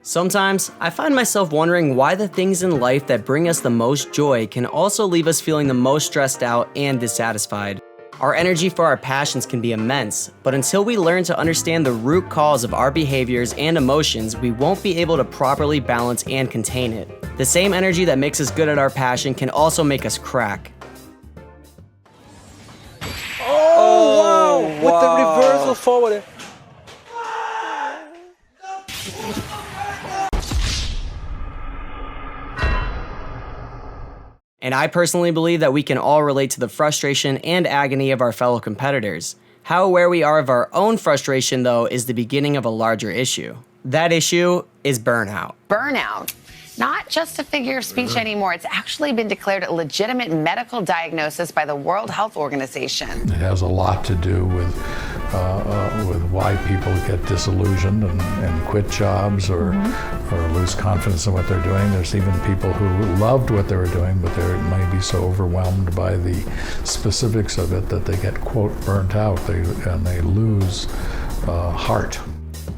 Sometimes, I find myself wondering why the things in life that bring us the most joy can also leave us feeling the most stressed out and dissatisfied. Our energy for our passions can be immense, but until we learn to understand the root cause of our behaviors and emotions, we won't be able to properly balance and contain it. The same energy that makes us good at our passion can also make us crack. Oh, wow! With the reversal forward. And I personally believe that we can all relate to the frustration and agony of our fellow competitors. How aware we are of our own frustration, though, is the beginning of a larger issue. That issue is burnout. Burnout. Not just a figure of speech anymore. It's actually been declared a legitimate medical diagnosis by the World Health Organization. It has a lot to do with why people get disillusioned and quit jobs or lose confidence in what they're doing. There's even people who loved what they were doing, but they might be so overwhelmed by the specifics of it that they get, quote, burnt out, and they lose heart.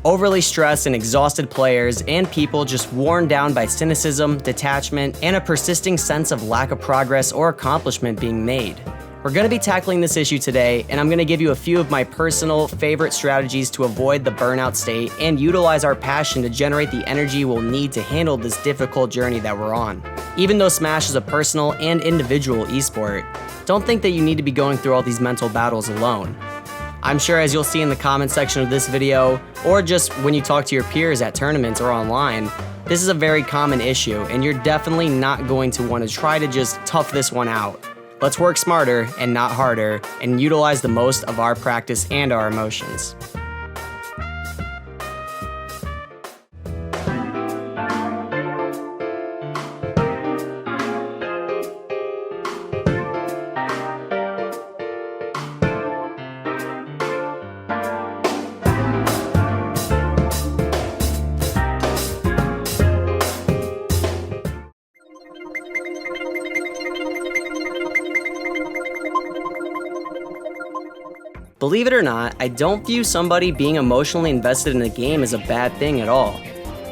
Overly stressed and exhausted players and people just worn down by cynicism, detachment, and a persisting sense of lack of progress or accomplishment being made. We're going to be tackling this issue today, and I'm going to give you a few of my personal favorite strategies to avoid the burnout state and utilize our passion to generate the energy we'll need to handle this difficult journey that we're on. Even though Smash is a personal and individual esport, don't think that you need to be going through all these mental battles alone. I'm sure, as you'll see in the comment section of this video, or just when you talk to your peers at tournaments or online, this is a very common issue, and you're definitely not going to want to try to just tough this one out. Let's work smarter and not harder, and utilize the most of our practice and our emotions. Believe it or not, I don't view somebody being emotionally invested in a game as a bad thing at all.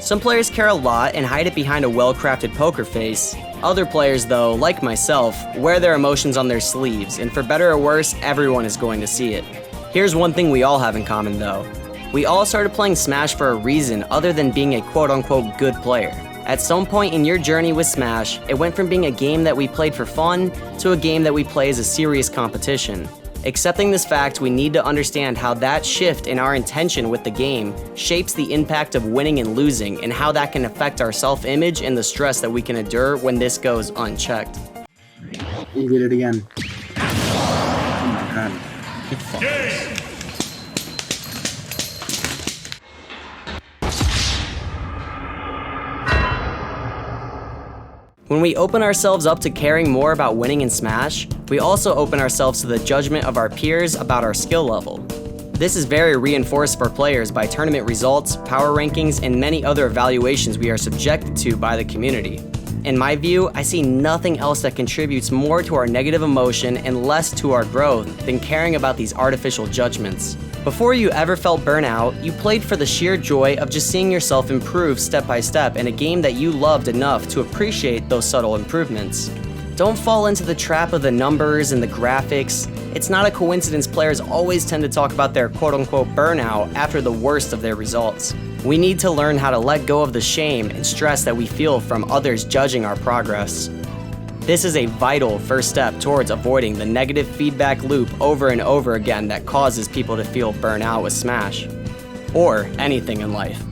Some players care a lot and hide it behind a well-crafted poker face. Other players, though, like myself, wear their emotions on their sleeves, and for better or worse, everyone is going to see it. Here's one thing we all have in common, though. We all started playing Smash for a reason other than being a quote-unquote good player. At some point in your journey with Smash, it went from being a game that we played for fun to a game that we play as a serious competition. Accepting this fact, we need to understand how that shift in our intention with the game shapes the impact of winning and losing, and how that can affect our self-image and the stress that we can endure when this goes unchecked. He did it again. Oh my god. Good fuck. When we open ourselves up to caring more about winning in Smash, we also open ourselves to the judgment of our peers about our skill level. This is very reinforced for players by tournament results, power rankings, and many other evaluations we are subjected to by the community. In my view, I see nothing else that contributes more to our negative emotion and less to our growth than caring about these artificial judgments. Before you ever felt burnout, you played for the sheer joy of just seeing yourself improve step by step in a game that you loved enough to appreciate those subtle improvements. Don't fall into the trap of the numbers and the graphics. It's not a coincidence players always tend to talk about their quote-unquote burnout after the worst of their results. We need to learn how to let go of the shame and stress that we feel from others judging our progress. This is a vital first step towards avoiding the negative feedback loop over and over again that causes people to feel burnout with Smash, or anything in life.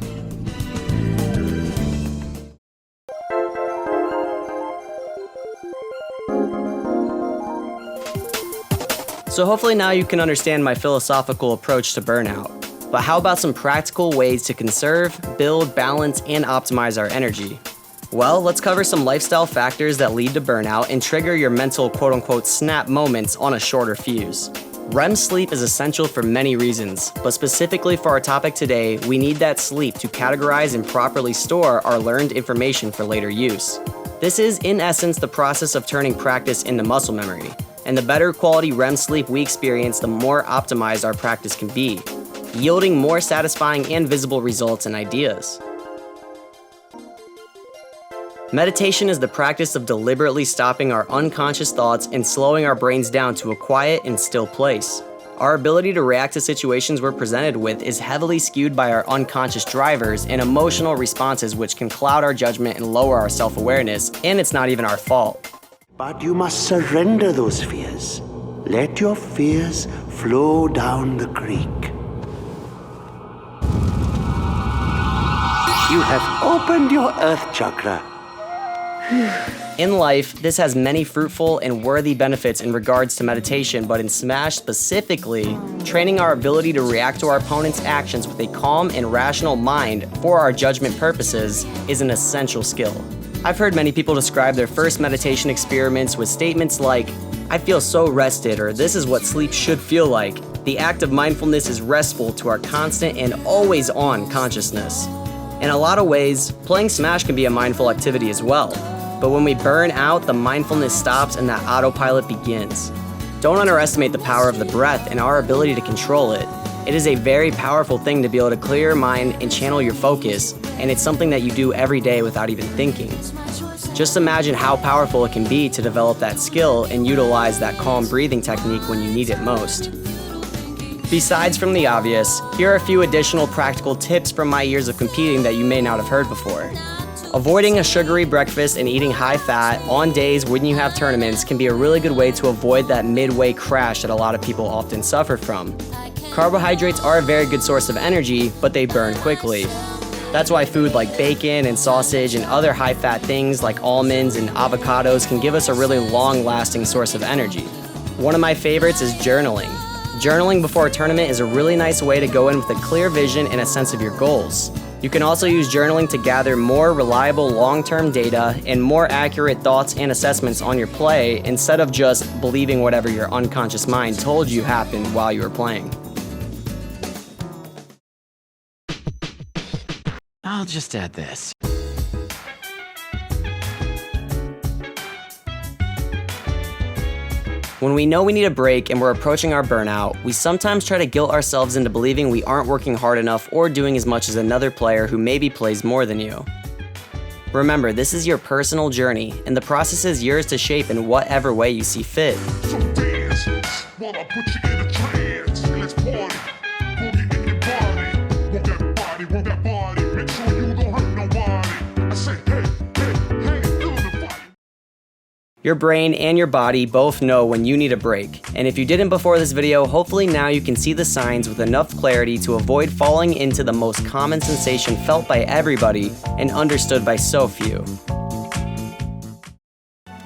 So hopefully now you can understand my philosophical approach to burnout. But how about some practical ways to conserve, build, balance, and optimize our energy? Well, let's cover some lifestyle factors that lead to burnout and trigger your mental quote-unquote snap moments on a shorter fuse. REM sleep is essential for many reasons, but specifically for our topic today, we need that sleep to categorize and properly store our learned information for later use. This is, in essence, the process of turning practice into muscle memory, and the better quality REM sleep we experience, the more optimized our practice can be, yielding more satisfying and visible results and ideas. Meditation is the practice of deliberately stopping our unconscious thoughts and slowing our brains down to a quiet and still place. Our ability to react to situations we're presented with is heavily skewed by our unconscious drivers and emotional responses, which can cloud our judgment and lower our self-awareness, and it's not even our fault. But you must surrender those fears. Let your fears flow down the creek. You have opened your earth chakra. In life, this has many fruitful and worthy benefits in regards to meditation, but in Smash specifically, training our ability to react to our opponent's actions with a calm and rational mind for our judgment purposes is an essential skill. I've heard many people describe their first meditation experiments with statements like, "I feel so rested," or "This is what sleep should feel like." The act of mindfulness is restful to our constant and always-on consciousness. In a lot of ways, playing Smash can be a mindful activity as well. But when we burn out, the mindfulness stops and that autopilot begins. Don't underestimate the power of the breath and our ability to control it. It is a very powerful thing to be able to clear your mind and channel your focus, and it's something that you do every day without even thinking. Just imagine how powerful it can be to develop that skill and utilize that calm breathing technique when you need it most. Besides from the obvious, here are a few additional practical tips from my years of competing that you may not have heard before. Avoiding a sugary breakfast and eating high fat on days when you have tournaments can be a really good way to avoid that midway crash that a lot of people often suffer from. Carbohydrates are a very good source of energy, but they burn quickly. That's why food like bacon and sausage and other high fat things like almonds and avocados can give us a really long-lasting source of energy. One of my favorites is journaling. Journaling before a tournament is a really nice way to go in with a clear vision and a sense of your goals. You can also use journaling to gather more reliable long-term data and more accurate thoughts and assessments on your play instead of just believing whatever your unconscious mind told you happened while you were playing. I'll just add this. When we know we need a break and we're approaching our burnout, we sometimes try to guilt ourselves into believing we aren't working hard enough or doing as much as another player who maybe plays more than you. Remember, this is your personal journey, and the process is yours to shape in whatever way you see fit. So dance while I put you in a trance. Let's party. Boogie in your body. Work that body. Make sure you don't hurt nobody. I say, hey, feel the fire. Your brain and your body both know when you need a break, and if you didn't before this video, hopefully now you can see the signs with enough clarity to avoid falling into the most common sensation felt by everybody and understood by so few.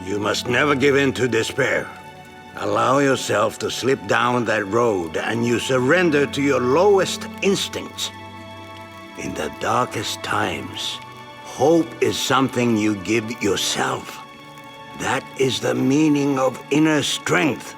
You must never give in to despair. Allow yourself to slip down that road and you surrender to your lowest instincts. In the darkest times, hope is something you give yourself. That is the meaning of inner strength.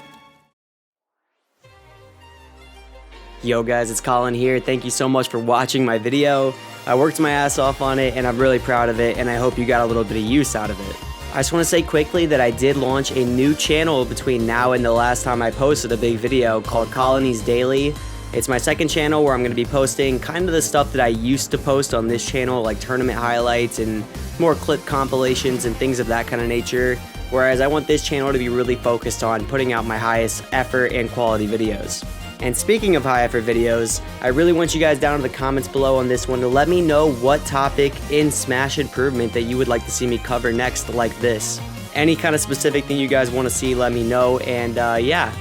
Yo guys, it's Colin here. Thank you so much for watching my video. I worked my ass off on it and I'm really proud of it, and I hope you got a little bit of use out of it. I just want to say quickly that I did launch a new channel between now and the last time I posted a big video called Colonies Daily. It's my second channel where I'm going to be posting kind of the stuff that I used to post on this channel, like tournament highlights and more clip compilations and things of that kind of nature. Whereas I want this channel to be really focused on putting out my highest effort and quality videos. And speaking of high effort videos, I really want you guys down in the comments below on this one to let me know what topic in Smash improvement that you would like to see me cover next like this. Any kind of specific thing you guys want to see, let me know. And yeah,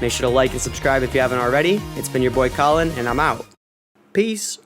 make sure to like and subscribe if you haven't already. It's been your boy Colin, and I'm out. Peace.